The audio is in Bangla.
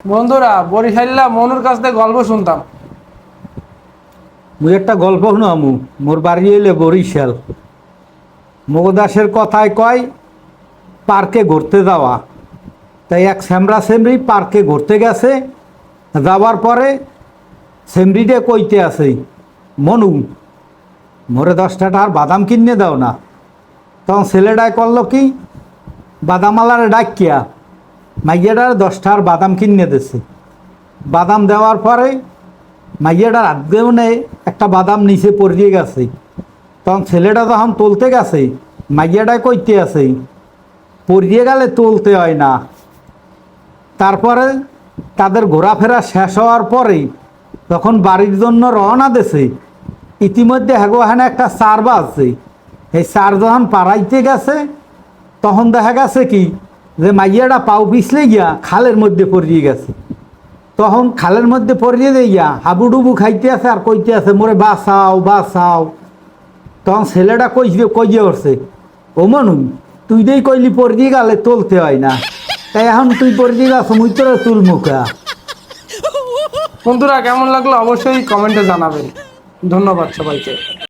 বন্ধুরা বরিশাল্লা মনুর কাছ থেকে গল্প শুনতাম। মুই একটা গল্প শুনামু। মোর বাড়ি হইলে বরিশাল। মগদাসের কথায় কয় পার্কে ঘুরতে যাওয়া। তাই এক সেমরা সেমরি পার্কে ঘুরতে গেছে। যাওয়ার পরে সেমরিটা কইতে আছে, মনু মোরে 10টা টাকার বাদাম কিনে দাও না। তখন ছেলেটাই করলো কি, বাদামালারে ডাকিয়া মাইয়াটার 10টার বাদাম কিনে দিছে। বাদাম দেওয়ার পরে মাইয়াটার আধেউনে একটা বাদাম নিচে পড়িয়ে গেছে। তখন ছেলেটা যখন তুলতে গেছে, মাইয়াটাই কইতে আছে পড়িয়ে গেলে তুলতে হয় না। তারপরে তাদের ঘোরাফেরা শেষ হওয়ার পরে যখন বাড়ির জন্য রওনা দিছে, ইতিমধ্যে হেগোহানে একটা চার বাজছে। এই চার যখন পাড়াইতে গেছে, তখন দেখা গেছে কি যে মাইয়াটা পাও পিছলে গিয়া খালের মধ্যে পড়িয়ে গেছে। তখন খালের মধ্যে পড়িয়ে দিয়া হাবুডুবু খাইতে আছে আর কইতে আছে, মোরে বাঁচাও বাঁচাও। তখন ছেলেটা কইয়ে উঠছে, ও মনু তুই দেই কইলি পড়িয়ে গেলে তুলতে হয় না, তাই এখন তুই পড়িয়ে গেছ মুই তোরা তুল মুখা। বন্ধুরা কেমন লাগলো অবশ্যই কমেন্টে জানাবেন। ধন্যবাদ সবাইকে।